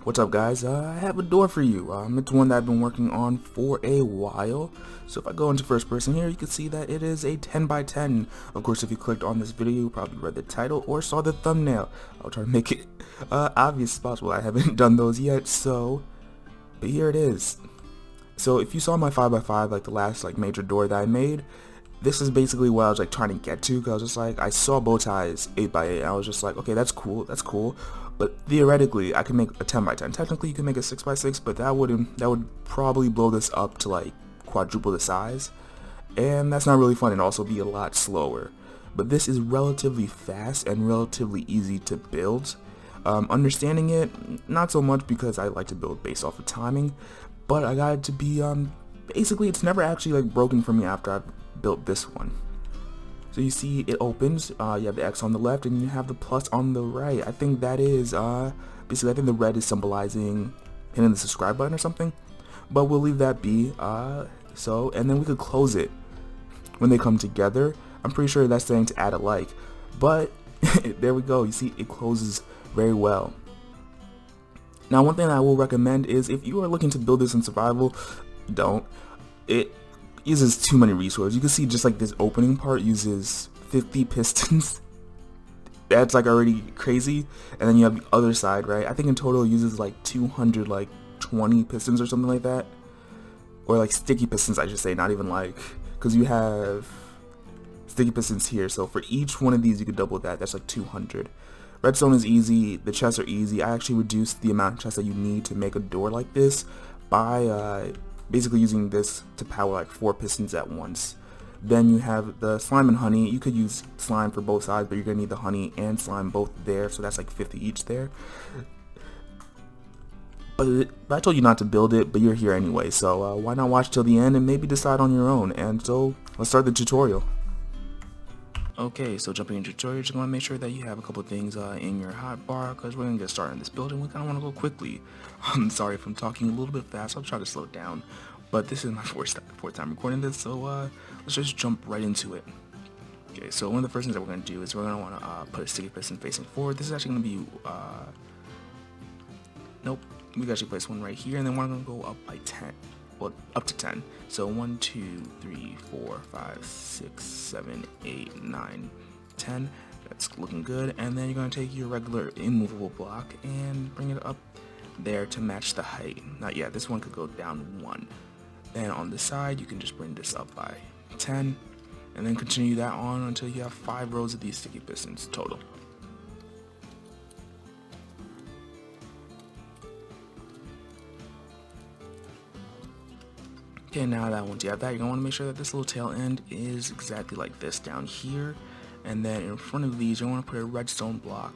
What's up, guys? I have a door for you. It's one that I've been working on for a while. So if I go into first person here, you can see that it is a 10 by 10. Of course, if you clicked on this video, you probably read the title or saw the thumbnail. I'll try to make it obvious as possible. I haven't done those yet, but here it is. So if you saw my 5 by 5, like the last major door that I made, this is basically what I was trying to get to, because I was just I saw bow ties 8 by 8 and I was just okay, that's cool, but theoretically I could make a 10 by 10. Technically you can make a 6 by 6, but that would probably blow this up to quadruple the size, and that's not really fun, and also be a lot slower. But this is relatively fast and relatively easy to build. Understanding it, not so much, because I like to build based off of timing, but I got it to be basically it's never actually broken for me after I've built this one. So you see it opens, you have the X on the left and you have the plus on the right. I think that is basically, I think the red is symbolizing hitting the subscribe button or something, but we'll leave that be. And then we could close it when they come together. I'm pretty sure that's saying to add a like, but there we go. You see it closes very well. Now, one thing I will recommend is, if you are looking to build this in survival, don't. It uses too many resources. You can see just this opening part uses 50 pistons. That's already crazy. And then you have the other side, right? I think in total it uses 220 pistons or something like that, or sticky pistons, I should say, not even because you have sticky pistons here. So for each one of these you could double that. That's 200. Redstone is easy. The chests are easy. I actually reduced the amount of chests that you need to make a door like this by basically using this to power 4 pistons at once. Then you have the slime and honey. You could use slime for both sides, but you're gonna need the honey and slime both there, so that's 50 each there. But I told you not to build it, but you're here anyway, so why not watch till the end and maybe decide on your own. And so let's start the tutorial. Okay, so jumping into tutorial, just want to make sure that you have a couple things in your hotbar, because we're going to get started on this building. We kind of want to go quickly. I'm sorry if I'm talking a little bit fast. I'll try to slow it down. But this is my fourth time recording this, so let's just jump right into it. Okay, so one of the first things that we're going to do is we're going to want to put a sticky piston facing forward. This is actually going to be, nope, we can actually place one right here, and then we're going to go up by 10. Well, up to 10. So 1, 2, 3, 4, 5, 6, 7, 8, 9, 10. That's looking good. And then you're going to take your regular immovable block and bring it up there to match the height. Not yet. This one could go down 1. Then on the side, you can just bring this up by 10, and then continue that on until you have 5 rows of these sticky pistons total. Okay, now that once you have that, you're going to want to make sure that this little tail end is exactly like this down here. And then in front of these, you want to put a redstone block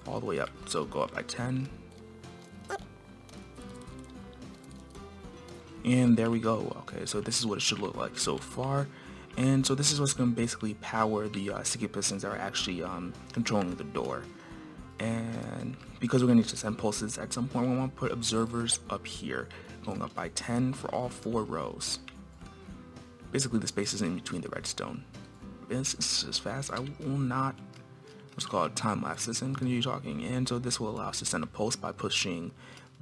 all the way up. So go up by 10. And there we go. Okay, so this is what it should look like so far. And so this is what's going to basically power the sticky pistons that are actually controlling the door. And because we're going to need to send pulses at some point, we want to put observers up here, going up by 10 for all 4 rows. Basically the spaces in between the redstone. This is fast. I will not, what's called time lapse this and continue talking. And so this will allow us to send a pulse by pushing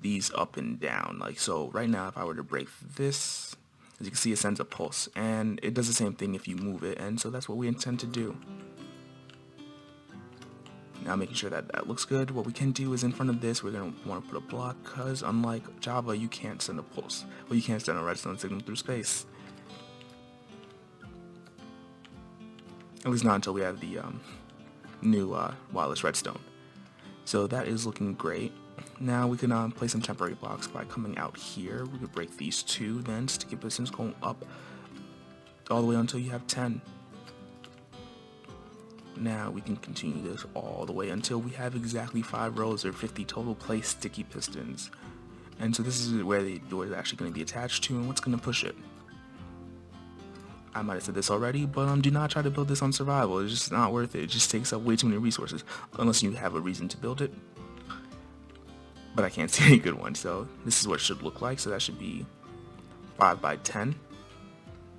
these up and down. So right now, if I were to break this, as you can see, it sends a pulse, and it does the same thing if you move it. And so that's what we intend to do. Now, making sure that that looks good, what we can do is in front of this, we're going to want to put a block, because unlike Java, you can't send a pulse. Well, you can't send a redstone signal through space. At least not until we have the new wireless redstone. So that is looking great. Now we can place some temporary blocks by coming out here. We could break these 2, then sticky pistons going up all the way until you have 10. Now we can continue this all the way until we have exactly 5 rows or 50 total placed sticky pistons. And so this is where the door is actually going to be attached to, and what's going to push it. I might have said this already, but do not try to build this on survival. It's just not worth it. It just takes up way too many resources, unless you have a reason to build it. But I can't see any good ones, so this is what it should look like. So that should be 5 by 10.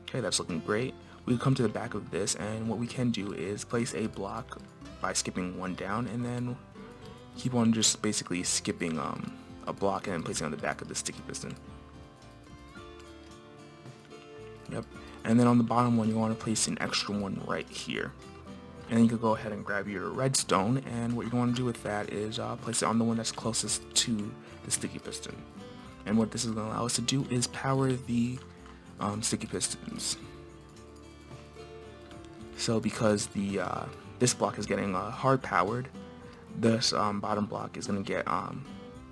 Okay, that's looking great. We come to the back of this, and what we can do is place a block by skipping 1 down, and then keep on just basically skipping a block and then placing it on the back of the sticky piston. Yep. And then on the bottom one, you want to place an extra one right here. And then you can go ahead and grab your redstone, and what you want to do with that is place it on the one that's closest to the sticky piston. And what this is going to allow us to do is power the sticky pistons. So because the this block is getting hard powered, this bottom block is going to get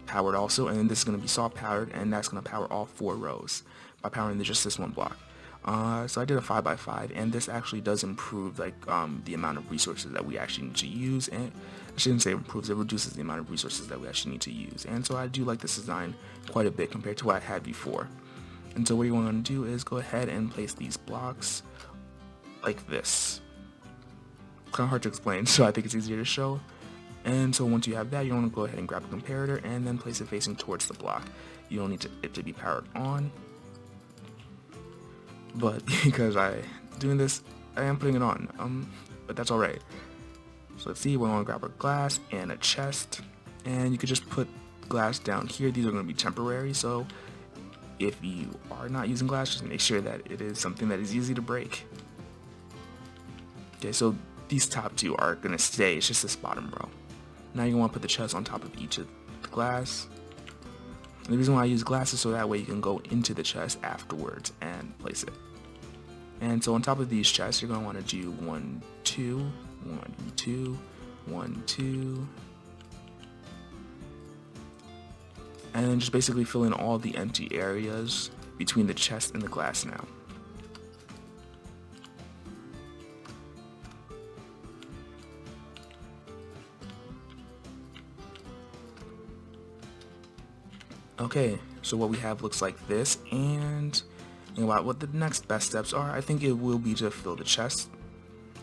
powered also, and then this is going to be soft powered, and that's going to power all 4 rows by powering just this one block. So I did a 5x5, and this actually does improve like the amount of resources that we actually need to use, and I shouldn't say improves, it reduces the amount of resources that we actually need to use. And so I do like this design quite a bit compared to what I had before. And so what you want to do is go ahead and place these blocks like this. Kind of hard to explain, so I think it's easier to show. And so once you have that, you want to go ahead and grab a comparator and then place it facing towards the block. You don't need it to be powered on, but because I doing this, I am putting it on, but that's alright. So let's see, we're going to grab a glass and a chest, and you could just put glass down here. These are going to be temporary, so if you are not using glass, just make sure that it is something that is easy to break. Okay, so these top 2 are going to stay, it's just this bottom row. Now you want to put the chest on top of each of the glass. And the reason why I use glass is so that way you can go into the chest afterwards and place it. And so on top of these chests, you're going to want to do 1, 2, 1, 2, 1, 2. And then just basically fill in all the empty areas between the chest and the glass now. Okay, so what we have looks like this, and you know what the next best steps are. I think it will be to fill the chest,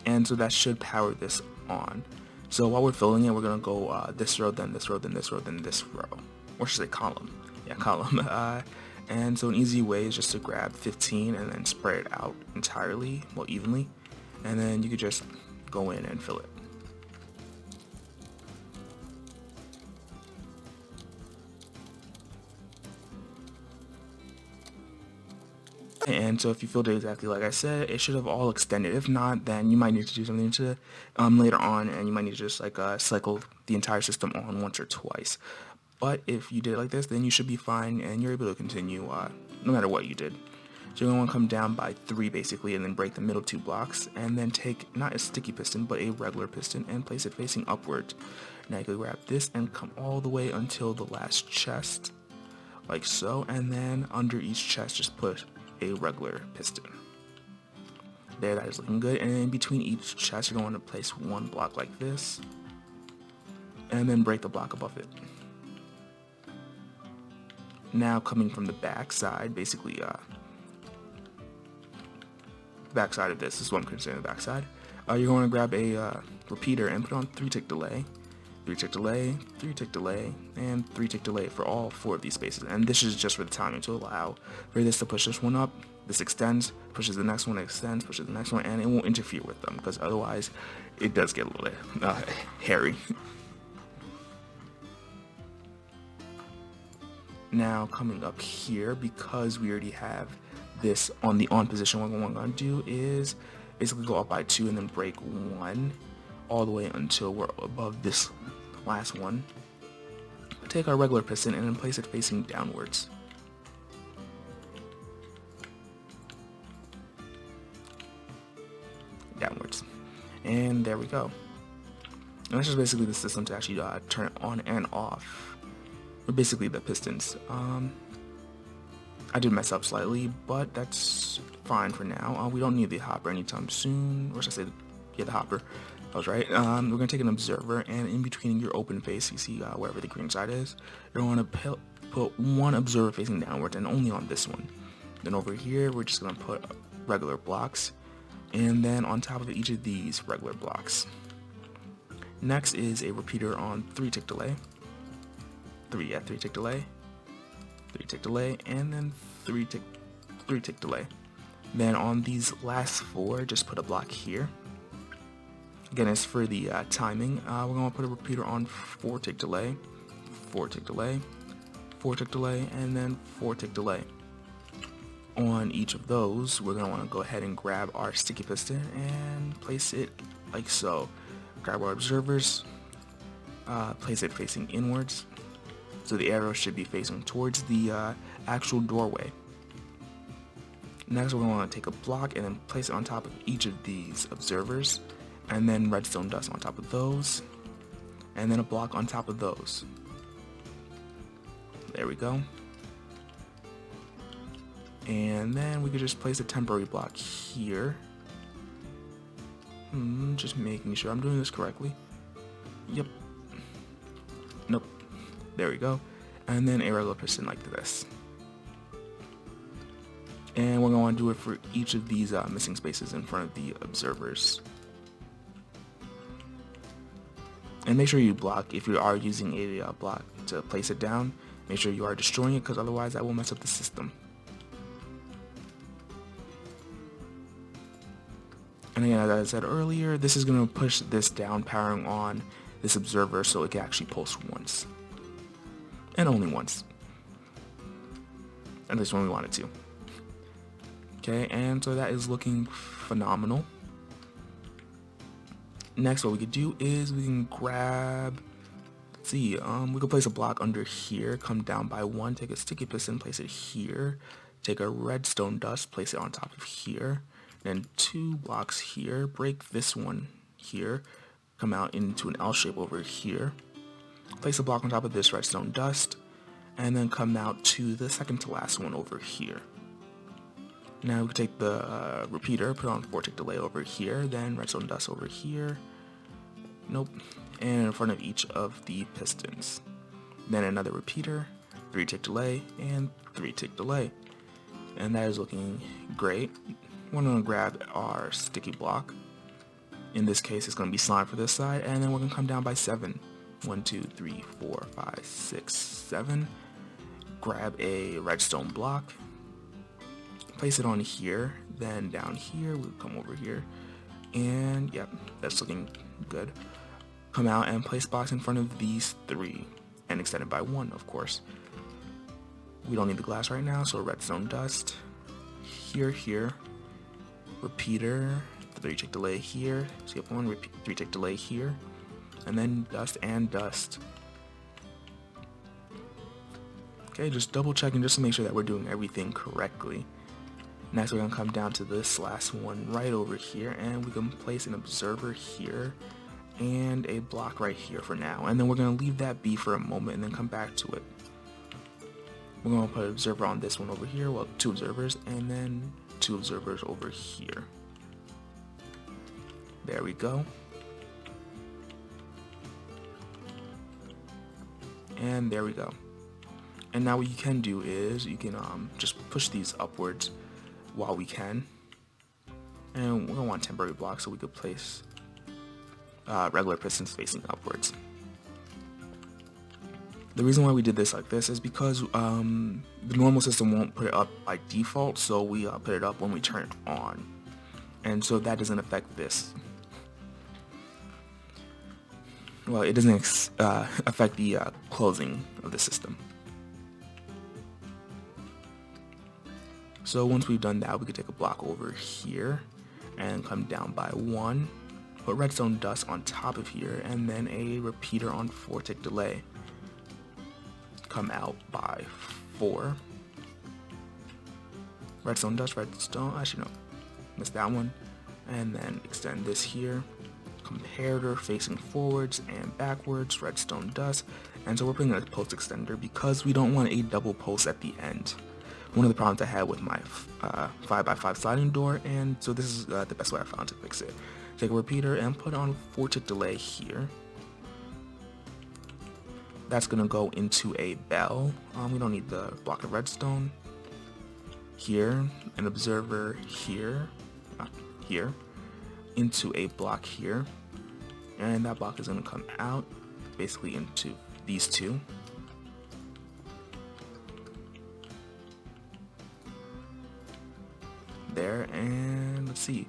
and so that should power this on. So while we're filling it, we're gonna go this row, then this row, then this row, then this row, or should I say column? Yeah, column. And so an easy way is just to grab 15 and then spread it out entirely, well, evenly, and then you could just go in and fill it. And so if you filled it exactly like I said, it should have all extended. If not, then you might need to do something to later on, and you might need to just like cycle the entire system on once or twice. But if you did it like this, then you should be fine, and you're able to continue no matter what you did. So you're going to want to come down by 3 basically, and then break the middle 2 blocks, and then take not a sticky piston but a regular piston and place it facing upward. Now you can grab this and come all the way until the last chest, like so, and then under each chest just put a regular piston. There, that is looking good. And in between each chest, you're going to place 1 block like this, and then break the block above it. Now coming from the back side, basically back side of this is what I'm considering the back side. You're going to grab a repeater and put on 3-tick delay, 3-tick delay, 3-tick delay, and 3-tick delay for all 4 of these spaces. And this is just for the timing to allow for this to push this one up, this extends, pushes the next one, extends, pushes the next one, and it won't interfere with them, because otherwise it does get a little hairy. Now coming up here, because we already have this on the on position, what we're going to do is basically go up by 2 and then break 1 all the way until we're above this last one. Take our regular piston and then place it facing downwards. Downwards. And there we go. And that's just basically the system to actually turn it on and off. Or basically the pistons. I did mess up slightly, but that's fine for now. We don't need the hopper anytime soon. Or should I say, yeah, the hopper. I was right. We're going to take an observer, and in between your open face, you see wherever the green side is, you're going to put 1 observer facing downwards, and only on this one. Then over here, we're just going to put regular blocks, and then on top of each of these regular blocks. Next is a repeater on 3-tick delay. 3-tick delay. 3-tick delay, and then 3-tick delay. Then on these last 4, just put a block here. Again, as for the timing, we're going to put a repeater on 4-tick delay, 4-tick delay, 4 tick delay, and then 4 tick delay. On each of those, we're going to want to go ahead and grab our sticky piston and place it like so. Grab our observers, place it facing inwards, so the arrow should be facing towards the actual doorway. Next, we're going to want to take a block and then place it on top of each of these observers, and then redstone dust on top of those, and then a block on top of those. There we go. And then we could just place a temporary block here. Just making sure I'm doing this correctly. Yep. Nope. There we go. And then a regular piston like this. And we're going to do it for each of these missing spaces in front of the observers. And make sure you block, if you are using a block to place it down, make sure you are destroying it, because otherwise that will mess up the system. And again, as I said earlier, this is going to push this down, powering on this observer so it can actually pulse once. And only once. At least when we want it to. Okay, and so that is looking phenomenal. Next, what we could do is we can grab, let's see, we could place a block under here, come down by 1, take a sticky piston, place it here, take a redstone dust, place it on top of here. Then 2 blocks here, break this one here, come out into an L shape over here, place a block on top of this redstone dust, and then come out to the second to last one over here. Now we can take the repeater, put on 4 tick delay over here, then redstone dust over here, nope, and in front of each of the pistons. Then another repeater, 3 tick delay, and 3 tick delay. And that is looking great. We're going to grab our sticky block. In this case, it's going to be slime for this side, and then we're going to come down by 7. 1, 2, 3, 4, 5, 6, 7. Grab a redstone block, place it on here, then down here, we'll come over here, and yep, that's looking good. Come out and place blocks in front of these 3, and extend it by 1, of course. We don't need the glass right now, so redstone dust, here, repeater, 3 tick delay here, skip 1, 3 tick delay here, and then dust and dust. Okay, just double checking just to make sure that we're doing everything correctly. Next, we're going to come down to this last one right over here, and we can place an observer here and a block right here for now. And then we're going to leave that be for a moment and then come back to it. We're going to put an observer on this one over here, well, 2 observers, and then 2 observers over here. There we go. And there we go. And now what you can do is you can just push these upwards while we can. And we're going to want temporary blocks so we could place regular pistons facing upwards. The reason why we did this like this is because the normal system won't put it up by default, so we put it up when we turn it on. And so that doesn't affect this. Well, it doesn't affect the closing of the system. So once we've done that, we could take a block over here and come down by 1, put redstone dust on top of here, and then a repeater on 4 tick delay. Come out by 4. Redstone dust, redstone, actually no, missed that one. And then extend this here. Comparator facing forwards and backwards, redstone dust. And so we're putting a post extender because we don't want a double post at the end. One of the problems I had with my 5x5 sliding door, and so this is the best way I found to fix it. Take a repeater and put on 4 tick delay here. That's going to go into a bell. We don't need the block of redstone. Here, an observer here, here, into a block here. And that block is going to come out basically into these 2. There, and let's see.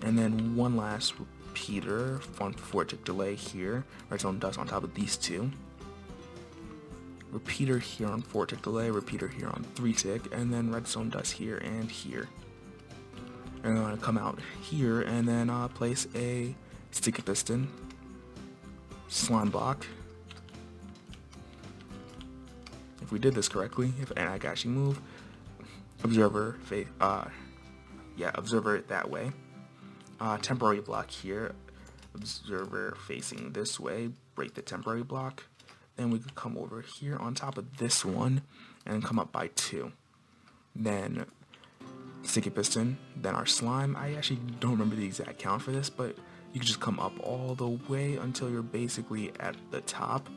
And then one last repeater on 4 tick delay here. Redstone dust on top of these 2. repeater here on 4 tick delay, repeater here on 3 tick, and then redstone dust here and here. And I'm going to come out here and then place a sticky piston, slime block. If we did this correctly, and I can actually move, observer observer that way. Temporary block here, observer facing this way, break the temporary block. Then we could come over here on top of this one and come up by 2. Then sticky piston, then our slime. I actually don't remember the exact count for this, but you can just come up all the way until you're basically at the top,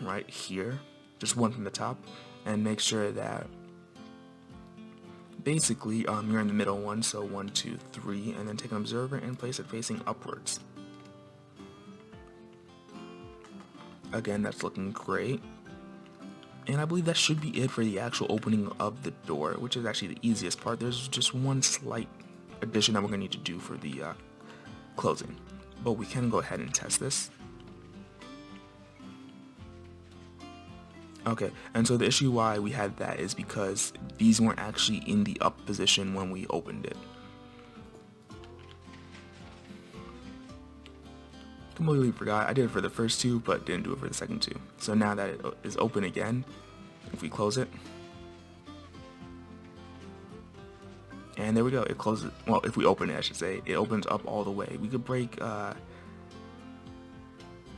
right here, just one from the top, and make sure that basically you're in the middle one, so 1, 2, 3, and then take an observer and place it facing upwards. Again, that's looking great. And I believe that should be it for the actual opening of the door, which is actually the easiest part. There's just one slight addition that we're going to need to do for the closing. But we can go ahead and test this. Okay, and so the issue why we had that is because these weren't actually in the up position when we opened it. Completely forgot. I did it for the first 2, but didn't do it for the second 2. So now that it is open again, if we close it, and there we go, it closes. Well, if we open it, I should say, it opens up all the way. We could break,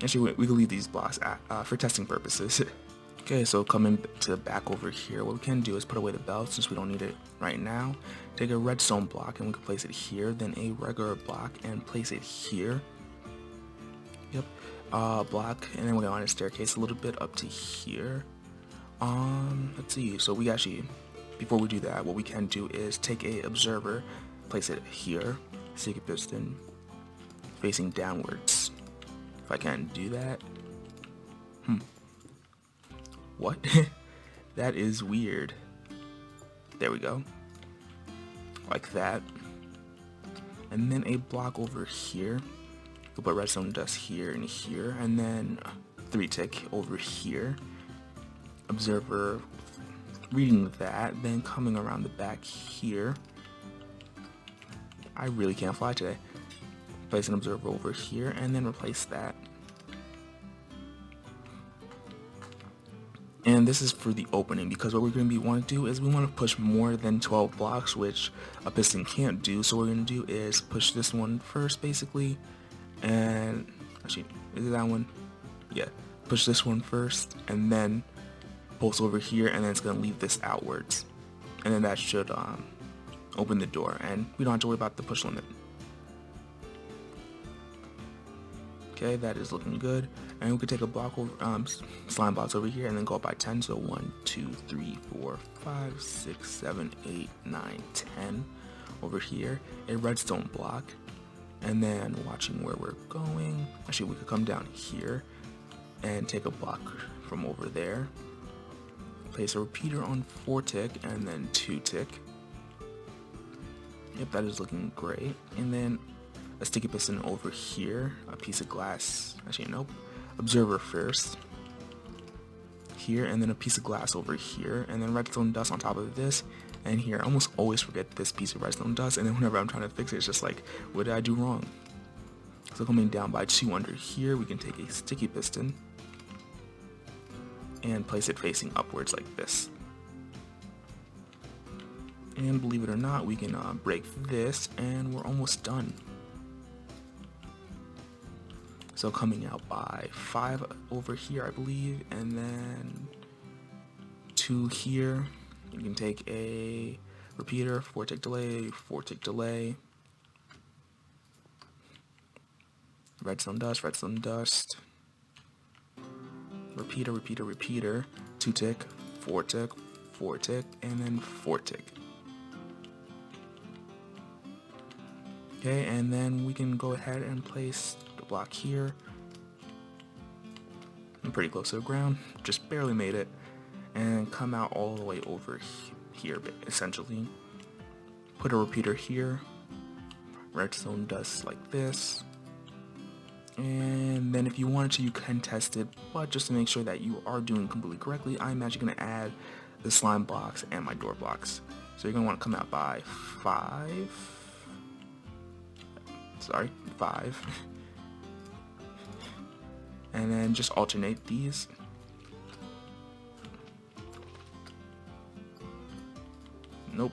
actually we could leave these blocks for testing purposes. Okay, so coming to the back over here, what we can do is put away the belt since we don't need it right now. Take a redstone block and we can place it here, then a regular block and place it here. Yep, block, and then we're on a staircase a little bit up to here. Let's see, so we actually, before we do that, what we can do is take a observer, place it here, sticky piston, facing downwards. If I can do that. What? That is weird. There we go. Like that. And then a block over here. We'll put redstone dust here and here, and then 3 tick over here. Observer reading that, then coming around the back here. I really can't fly today. Place an observer over here, and then replace that. And this is for the opening, because what we're going to want to do is we want to push more than 12 blocks, which a piston can't do. So what we're going to do is push this one first, basically. And actually, is it that one? Yeah, push this one first and then pulse over here, and then it's going to leave this outwards, and then that should open the door, and we don't have to worry about the push limit. Okay, that is looking good, and we could take a block over, slime blocks over here and then go up by 10. So 1, 2, 3, 4, 5, 6, 7, 8, 9, 10 over here, a redstone block. And then watching where we're going, actually we could come down here and take a block from over there, place a repeater on 4 tick and then 2 tick. Yep, that is looking great. And then a sticky piston over here, a piece of glass, actually nope, observer first here, and then a piece of glass over here, and then redstone dust on top of this. And here, I almost always forget this piece of redstone dust, and then whenever I'm trying to fix it, it's just like, what did I do wrong? So coming down by 2 under here, we can take a sticky piston and place it facing upwards like this. And believe it or not, we can break this, and we're almost done. So coming out by 5 over here, I believe, and then 2 here. You can take a repeater, 4 tick delay, 4 tick delay, redstone dust, repeater, repeater, repeater, 2 tick, 4 tick, 4 tick, and then 4 tick. Okay, and then we can go ahead and place the block here. I'm pretty close to the ground, just barely made it. And come out all the way over here, essentially. Put a repeater here, redstone dust like this, And then if you wanted to, you can test it, but just to make sure that you are doing completely correctly, I'm actually going to add the slime blocks and my door blocks. So you're going to want to come out by 5. Sorry, 5. And then just alternate these. Nope.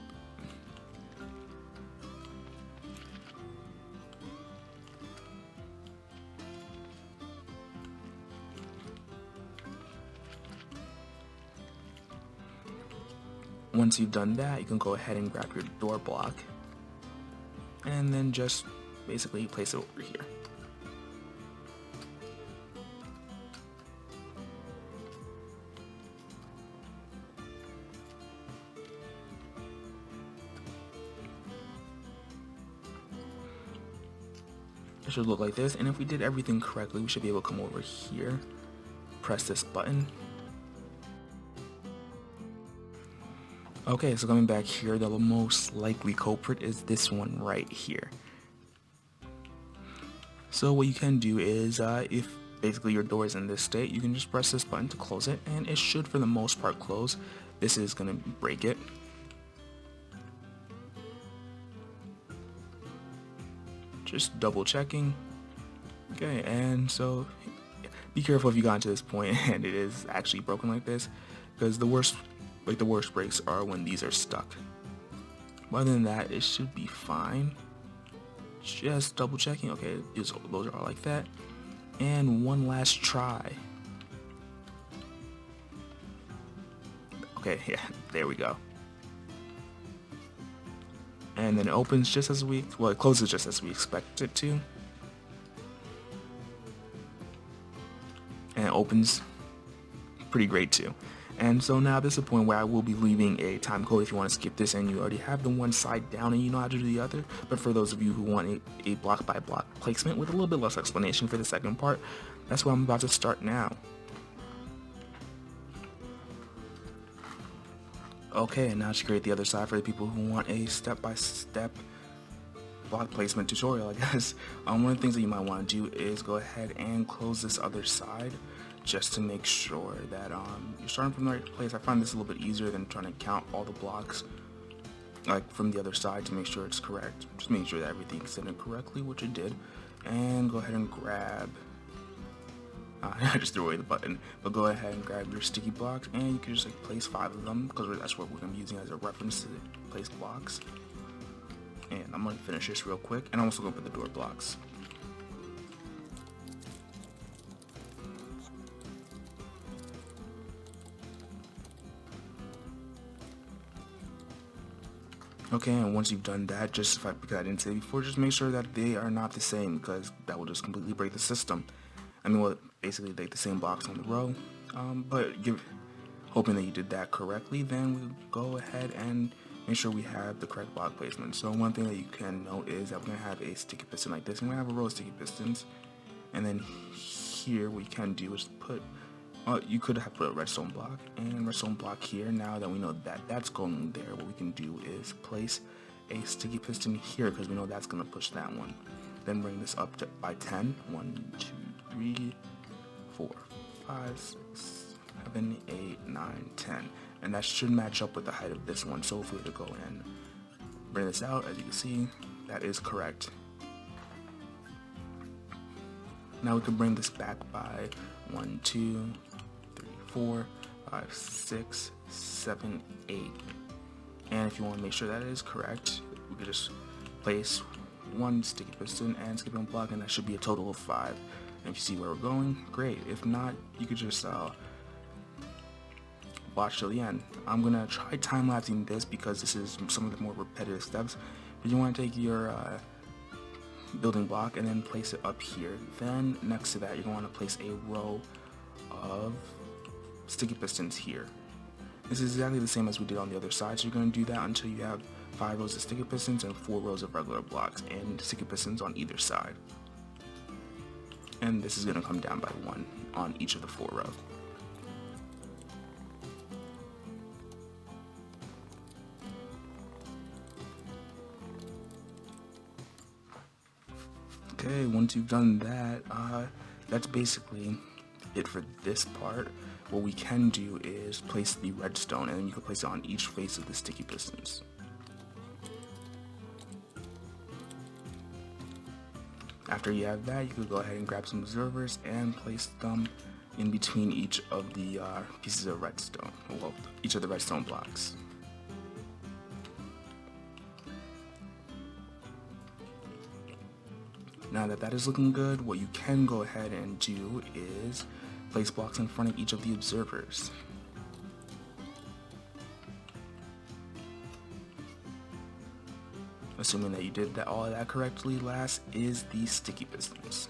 Once you've done that, you can go ahead and grab your door block and then just basically place it over here. It should look like this, and if we did everything correctly, we should be able to come over here, press this button. Okay, so coming back here, the most likely culprit is this one right here. So what you can do is, if basically your door is in this state, you can just press this button to close it, and it should for the most part close. This is going to break it. Just double checking. Okay, and so be careful if you got to this point and it is actually broken like this, because the worst breaks are when these are stuck. But other than that, it should be fine. Just double checking. Okay, those are all like that. And one last try. Okay, yeah, there we go. And then it opens just as it closes just as we expect it to. And it opens pretty great too. And so now this is a point where I will be leaving a time code if you want to skip this and you already have the one side down and you know how to do the other. But for those of you who want a block by block placement with a little bit less explanation for the second part, that's what I'm about to start now. Okay, and now to create the other side for the people who want a step-by-step block placement tutorial, I guess. One of the things that you might want to do is go ahead and close this other side just to make sure that you're starting from the right place. I find this a little bit easier than trying to count all the blocks like from the other side to make sure it's correct. Just make sure that everything's centered correctly, which it did. And go ahead and grab I just threw away the button, but go ahead and grab your sticky blocks and you can just like place 5 of them because that's what we're going to be using as a reference to place blocks. And I'm going to finish this real quick, and I'm also going to put the door blocks. Okay, and once you've done that, because I didn't say before, just make sure that they are not the same, because that will just completely break the system. I mean, well, basically like the same blocks on the row, but hoping that you did that correctly, then we'll go ahead and make sure we have the correct block placement. So one thing that you can note is that we're going to have a sticky piston like this, and we're going to have a row of sticky pistons, and then here what you can do is put, you could have put a redstone block and redstone block here. Now that we know that that's going there, what we can do is place a sticky piston here, because we know that's going to push that one. Then bring this up by 10. 1, 2, 3, 4, 5, 6, 7, 8, 9, 10. And that should match up with the height of this one. So if we were to go and bring this out, as you can see, that is correct. Now we can bring this back by 1, 2, 3, 4, 5, 6, 7, 8. And if you want to make sure that it is correct, we could just place one sticky piston and skipping block, and that should be a total of 5. And if you see where we're going, great. If not, you could just watch till the end. I'm gonna try time-lapsing this because this is some of the more repetitive steps. But you want to take your building block and then place it up here. Then next to that, you're going to want to place a row of sticky pistons here. This is exactly the same as we did on the other side, so you're going to do that until you have 5 rows of sticky pistons and 4 rows of regular blocks and sticky pistons on either side. And this is going to come down by 1 on each of the 4 rows. Okay, once you've done that, that's basically it for this part. What we can do is place the redstone, and then you can place it on each face of the sticky pistons. After you have that, you can go ahead and grab some observers and place them in between each of the pieces of redstone, well, each of the redstone blocks. Now that that is looking good, what you can go ahead and do is place blocks in front of each of the observers. Assuming that you did all of that correctly, last is the sticky pistons.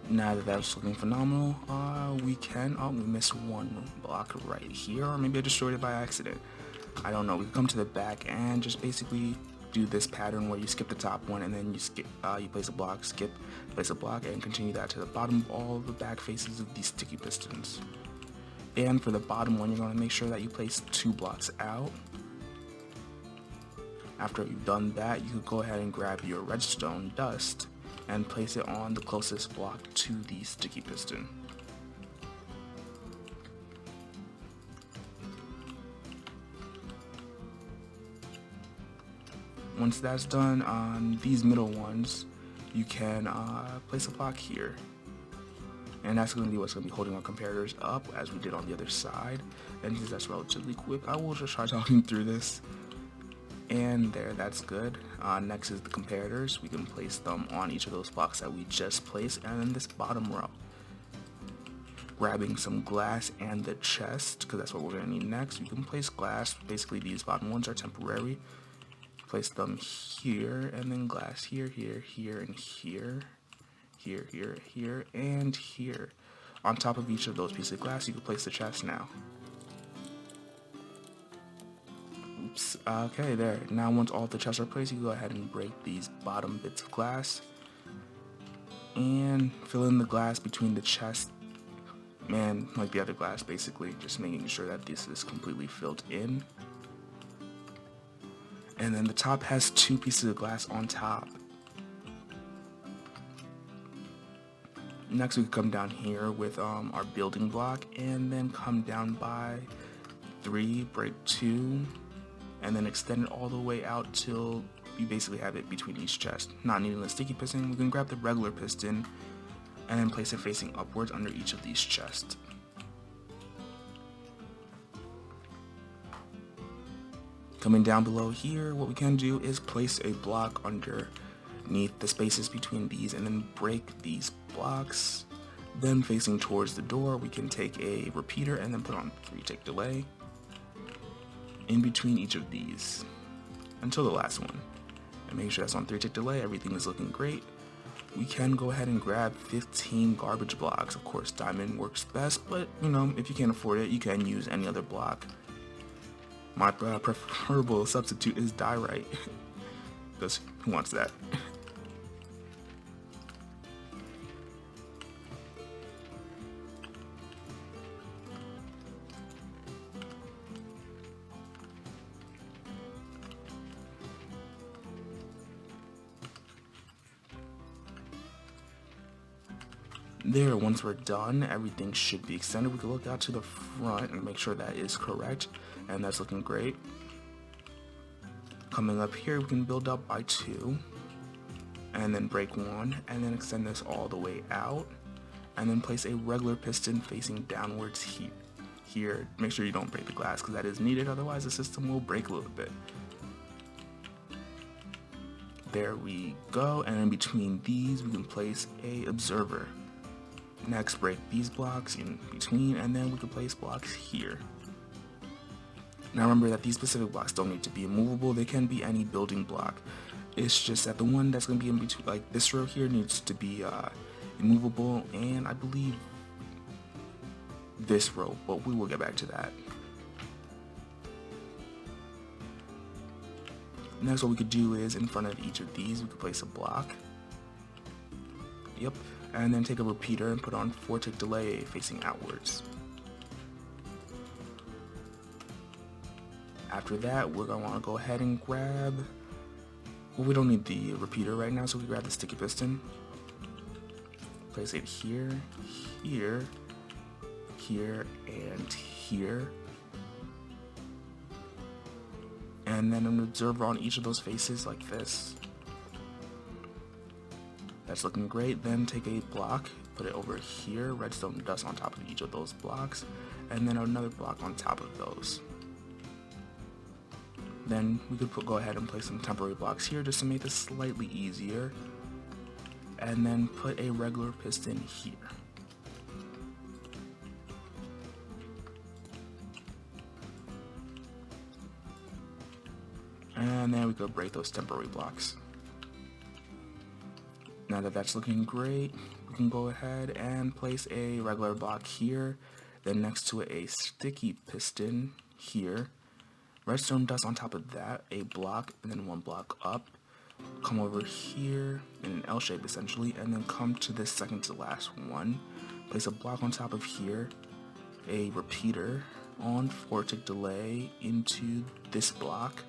Now that that's looking phenomenal, we missed one block right here, or maybe I destroyed it by accident. I don't know. We can come to the back and just basically do this pattern where you skip the top one and then you skip, you place a block, skip, place a block, and continue that to the bottom of all the back faces of these sticky pistons. And for the bottom one, you're going to make sure that you place 2 blocks out. After you've done that, you can go ahead and grab your redstone dust and place it on the closest block to the sticky piston. Once that's done, on these middle ones, you can place a block here. And that's going to be what's going to be holding our comparators up, as we did on the other side. And since that's relatively quick, I will just try talking through this. And there, that's good. Next is the comparators. We can place them on each of those blocks that we just placed, and then this bottom row. Grabbing some glass and the chest, because that's what we're going to need next. We can place glass. Basically, these bottom ones are temporary. Place them here, and then glass here, here, here, and here. Here, here, here, and here. On top of each of those pieces of glass, you can place the chest now. Oops. Okay, there. Now once all the chests are placed, you can go ahead and break these bottom bits of glass and fill in the glass between the chest and like the other glass, basically just making sure that this is completely filled in. And then the top has 2 pieces of glass on top. Next we can come down here with our building block, and then come down by 3, break 2, and then extend it all the way out till you basically have it between each chest. Not needing the sticky piston, we can grab the regular piston and then place it facing upwards under each of these chests. Coming down below here, what we can do is place a block underneath the spaces between these and then break these blocks. Then facing towards the door, we can take a repeater and then put on 3-tick delay in between each of these until the last one. And make sure that's on 3-tick delay, everything is looking great. We can go ahead and grab 15 garbage blocks. Of course, diamond works best, but you know, if you can't afford it, you can use any other block. My preferable substitute is diorite, because who wants that? There, once we're done, everything should be extended. We can look out to the front and make sure that is correct, and that's looking great. Coming up here, we can build up by 2, and then break 1, and then extend this all the way out, and then place a regular piston facing downwards here. Make sure you don't break the glass, because that is needed, otherwise the system will break a little bit. There we go, and in between these, we can place a observer. Next, break these blocks in between, and then we can place blocks here. Now remember that these specific blocks don't need to be immovable, they can be any building block. It's just that the one that's going to be in between, like this row here, needs to be immovable, and I believe this row, but we will get back to that. Next, what we could do is, in front of each of these, we could place a block. Yep. And then take a repeater and put on 4-tick delay facing outwards. After that, we're going to want to go ahead and grab, well, we don't need the repeater right now, so we grab the sticky piston, place it here, here, here, and here, and then an observer on each of those faces like this. That's looking great. Then take a block, put it over here, redstone dust on top of each of those blocks, and then another block on top of those. Then we could go ahead and place some temporary blocks here just to make this slightly easier, and then put a regular piston here. And then we could break those temporary blocks. Now that that's looking great, we can go ahead and place a regular block here, then next to it a sticky piston here, redstone dust on top of that, a block, and then one block up, come over here in an L shape essentially, and then come to this second to last one, place a block on top of here, a repeater on 4-tick delay into this block,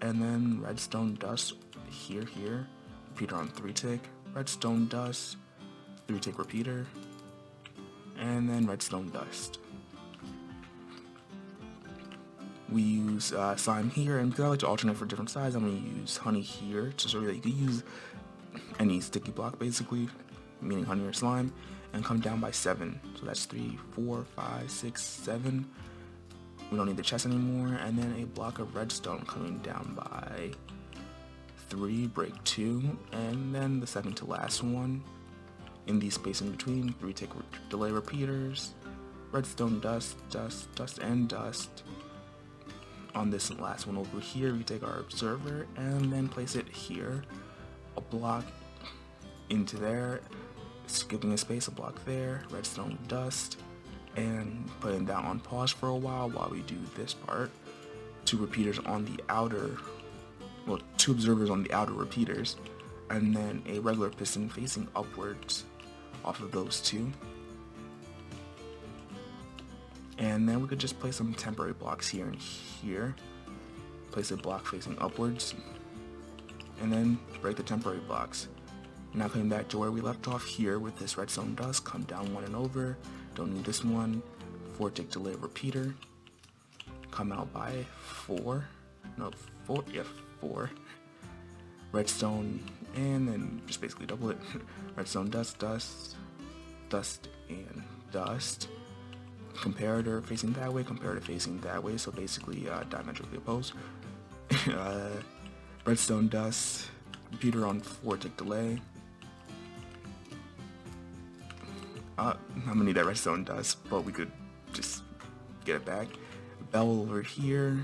and then redstone dust here, repeater on 3-tick, redstone dust, 3-tick repeater, and then redstone dust. We use slime here, and because I like to alternate for different sides, I'm going to use honey here to show you that you could use any sticky block basically, meaning honey or slime, and come down by 7. So that's 3, 4, 5, 6, 7. We don't need the chest anymore, and then a block of redstone coming down by 3, break 2, and then the second to last one. In the space in between, 3-tick delay repeaters, redstone dust, dust, and dust. On this last one over here, we take our observer and then place it here, a block into there, skipping a space, a block there, redstone dust, and putting that on pause for a while we do this part. 2 repeaters on the outer, well, 2 observers on the outer repeaters, and then a regular piston facing upwards off of those 2. And then we could just place some temporary blocks here and here, place a block facing upwards, and then break the temporary blocks. Now coming back to where we left off here with this redstone dust, come down 1 and over, don't need this one, 4-tick delay repeater, come out by 4, redstone, and then just basically double it, redstone dust, dust, and dust, comparator facing that way, comparator facing that way, so basically diametrically opposed, redstone dust, repeater on 4-tick delay. I'm gonna need that redstone dust, but we could just get it back. Bell over here,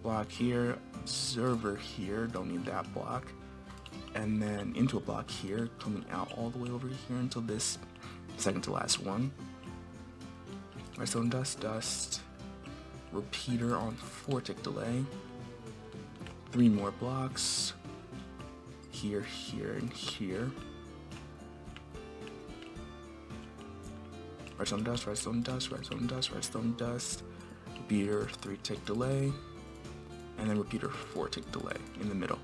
block here, observer here, don't need that block, and then into a block here, coming out all the way over here until this second to last one. Redstone dust, repeater on 4-tick delay, 3 more blocks, here, and here. Redstone dust, redstone dust, repeater 3-tick delay, and then repeater 4-tick delay in the middle.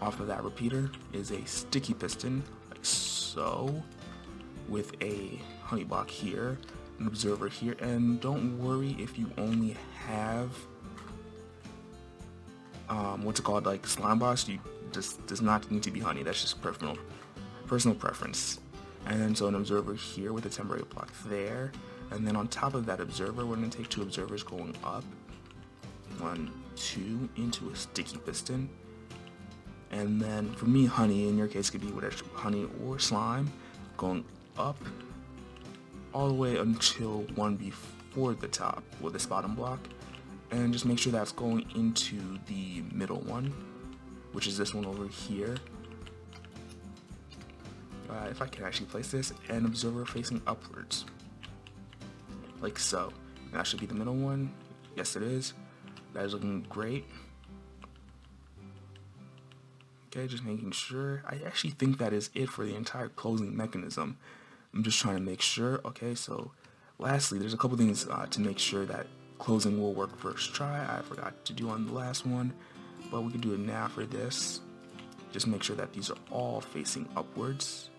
Off of that repeater is a sticky piston, like so, with a honey block here, an observer here, and don't worry if you only have what's it called, like slime boss. You just does not need to be honey. That's just personal preference. And then so an observer here with a temporary block there, and then on top of that observer, we're going to take 2 observers going up, 1, 2 into a sticky piston, and then for me honey, in your case could be whatever, honey or slime, going up all the way until one before the top with this bottom block, and just make sure that's going into the middle one, which is this one over here. If I can actually place this, and observer facing upwards, like so. And that should be the middle one. Yes, it is. That is looking great. Okay, just making sure. I actually think that is it for the entire closing mechanism. I'm just trying to make sure. Okay, so lastly, there's a couple things to make sure that closing will work first try. I forgot to do on the last one, but we can do it now for this. Just make sure that these are all facing upwards.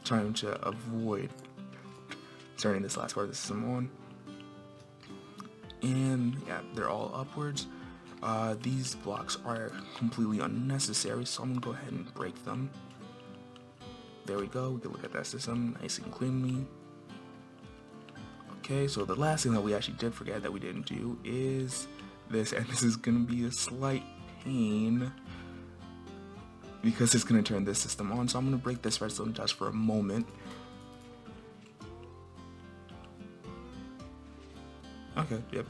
Trying to avoid turning this last part of the system on. And yeah, they're all upwards. These blocks are completely unnecessary, so I'm gonna go ahead and break them. There we go, we can look at that system nice and cleanly. Okay, so the last thing that we actually did forget that we didn't do is this, and this is gonna be a slight pain because it's gonna turn this system on. So I'm gonna break this redstone dust for a moment. Okay, yep.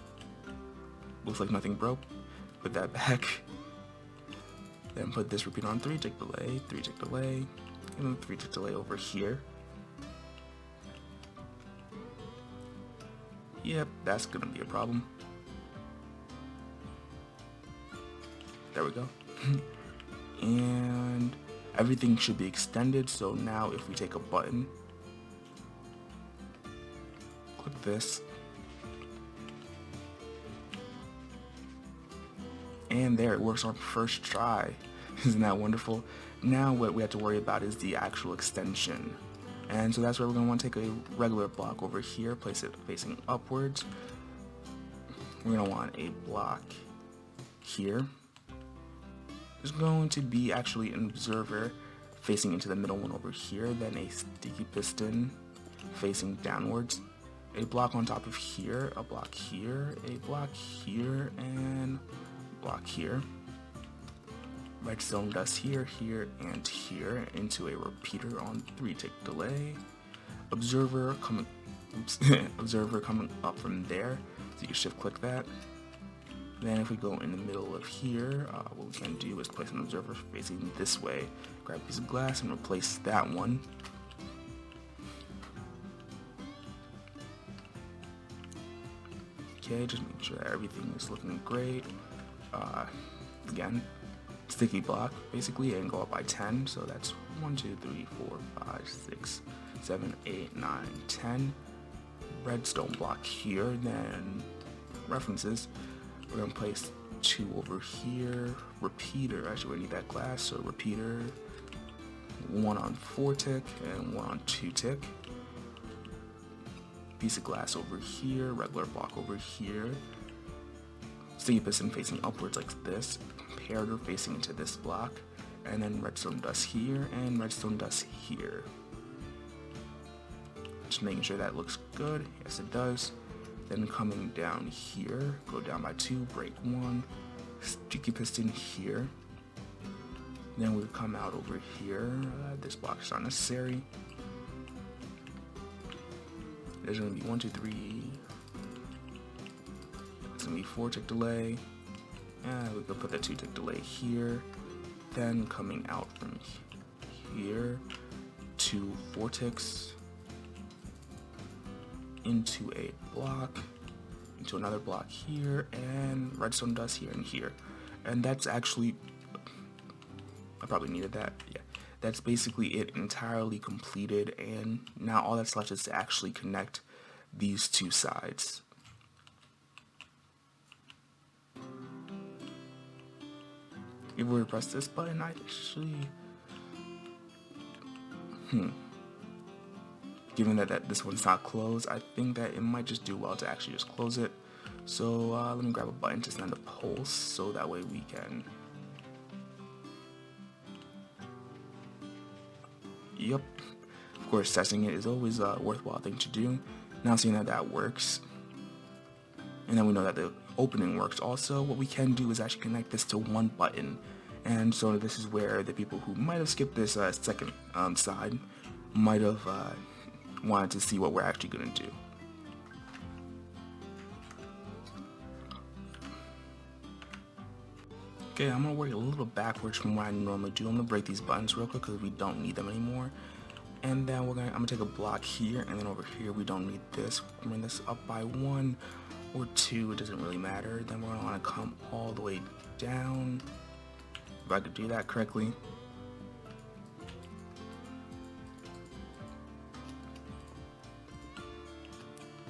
Looks like nothing broke. Put that back. Then put this repeater on 3 tick delay, 3 tick delay, and then 3 tick delay over here. Yep, that's gonna be a problem. There we go. And everything should be extended, so now if we take a button, click this, and there it works on first try. Isn't that wonderful? Now what we have to worry about is the actual extension. And so that's where we're going to want to take a regular block over here, place it facing upwards. We're going to want a block here. There's going to be actually an observer facing into the middle one over here, then a sticky piston facing downwards, a block on top of here, a block here, a block here, and block here. Redstone dust here, here, and here into a repeater on 3 tick delay. Observer coming, observer coming up from there. So you can shift click that. Then if we go in the middle of here, what we can do is place an observer facing this way. Grab a piece of glass and replace that one. Okay, just make sure that everything is looking great. Again, sticky block basically, and go up by 10. So that's 1, 2, 3, 4, 5, 6, 7, 8, 9, 10. Redstone block here. Then references, we're gonna place 2 over here. Repeater, actually we need that glass, so repeater, 1 on 4 tick and 1 on 2 tick. Piece of glass over here, regular block over here. Sticky piston facing upwards like this, comparator facing into this block, and then redstone dust here and redstone dust here. Just making sure that looks good. Yes, it does. Then coming down here, go down by 2, break 1, sticky piston here. Then we come out over here. This block is not necessary. There's going to be 1, 2, 3. It's going to be 4 tick delay. And we could put the 2 tick delay here. Then coming out from here to 4 ticks into a block, into another block here, and redstone dust here and here. And that's actually, I probably needed that. Yeah, that's basically it, entirely completed. And now all that's left is to actually connect these 2 sides. If we press this button, I actually, given that this one's not closed, I think that it might just do well to actually just close it. So let me grab a button to send a pulse, so that way we can, yep, of course testing it is always a worthwhile thing to do. Now seeing that that works, and then we know that the opening works also, what we can do is actually connect this to 1 button. And so this is where the people who might have skipped this second side might have wanted to see what we're actually going to do. Okay, I'm going to work a little backwards from what I normally do. I'm going to break these buttons real quick because we don't need them anymore. And then I'm going to take a block here, and then over here we don't need this. Bring this up by 1 or 2, it doesn't really matter. Then we're going to want to come all the way down, if I could do that correctly.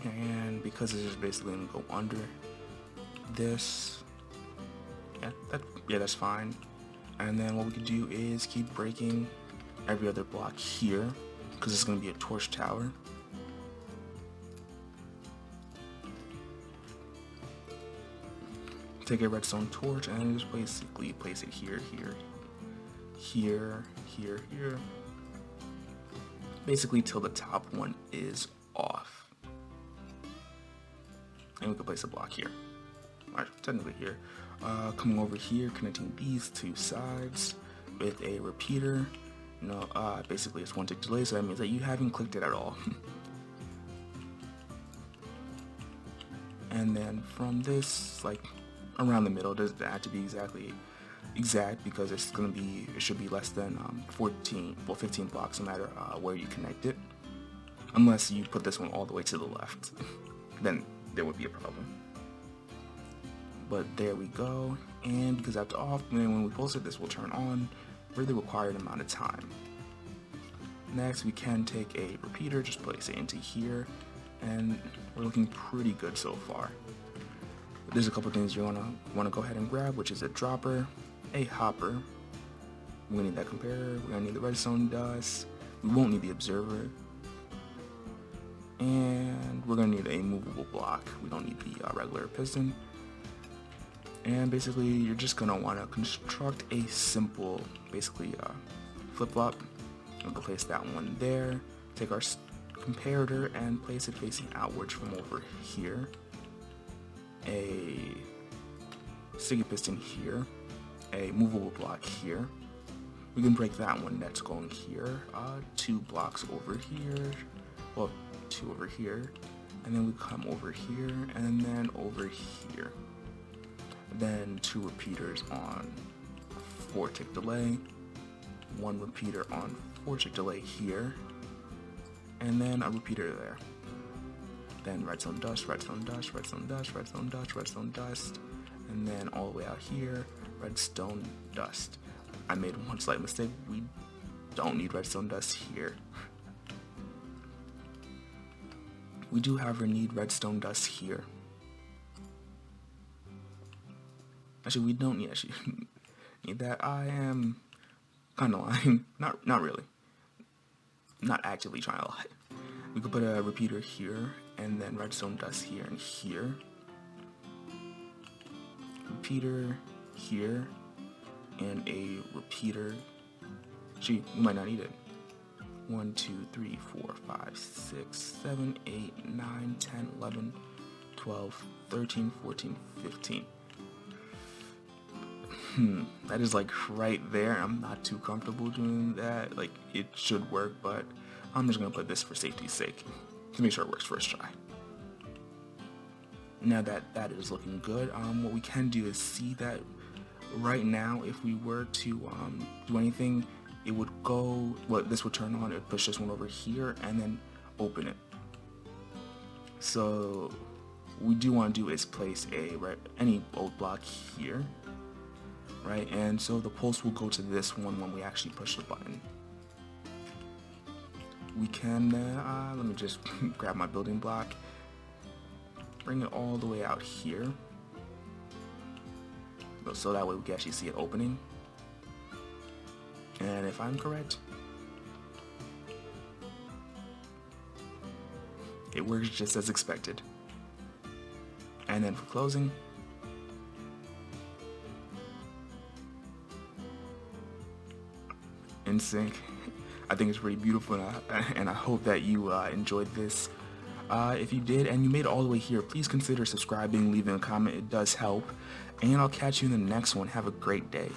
and because this is basically going to go under this, yeah, that's fine. And then what we can do is keep breaking every other block here, because it's going to be a torch tower. Take a redstone torch and just basically place it here, basically till the top one is off. And we can place a block here, technically here. Coming over here, connecting these two sides with a repeater. Basically it's 1 tick delay, so that means that you haven't clicked it at all. And then from this, like around the middle, it doesn't have to be exact because it should be less than 15 blocks no matter where you connect it, unless you put this one all the way to the left. Then there would be a problem. But there we go, and because that's off, when we pulse it, this will turn on for the required amount of time. Next, we can take a repeater, just place it into here, and we're looking pretty good so far. There's a couple things you're gonna want to go ahead and grab, which is a dropper, a hopper. We're gonna need that comparator. We're gonna need the redstone dust. We won't need the observer, and we're gonna need a movable block. We don't need the regular piston. And basically, you're just gonna want to construct a simple, flip-flop. We're gonna place that one there. Take our comparator and place it facing outwards from over here. A sticky piston here, a movable block here. We can break that one that's going here, 2 blocks over here, well, 2 over here, and then we come over here, and then over here. Then 2 repeaters on 4 tick delay, 1 repeater on 4 tick delay here, and then a repeater there. Then redstone dust, redstone dust, redstone dust, redstone dust, redstone dust, and then all the way out here, redstone dust. I made one slight mistake. We don't need redstone dust here. We do, however, need redstone dust here. Actually, we don't need need that. I am kind of lying. Not really. Not actively trying to lie. We could put a repeater here, and then redstone dust here and here. Repeater here, and a repeater. Gee, we might not need it. 1, 2, 3, 4, 5, 6, 7, 8, 9, 10, 11, 12, 13, 14, 15. That is like right there. I'm not too comfortable doing that. Like, it should work, but I'm just gonna put this for safety's sake to make sure it works first try. Now that is looking good, what we can do is see that right now, if we were to do anything, it would go, this would turn on, it would push this one over here and then open it. So what we do want to do is place any old block here, right? And so the pulse will go to this one when we actually push the button. We can, let me just grab my building block, bring it all the way out here, so that way we can actually see it opening. And if I'm correct, it works just as expected. And then for closing, in sync. I think it's pretty beautiful, and I hope that you enjoyed this. If you did and you made it all the way here, please consider subscribing, leaving a comment. It does help. And I'll catch you in the next one. Have a great day.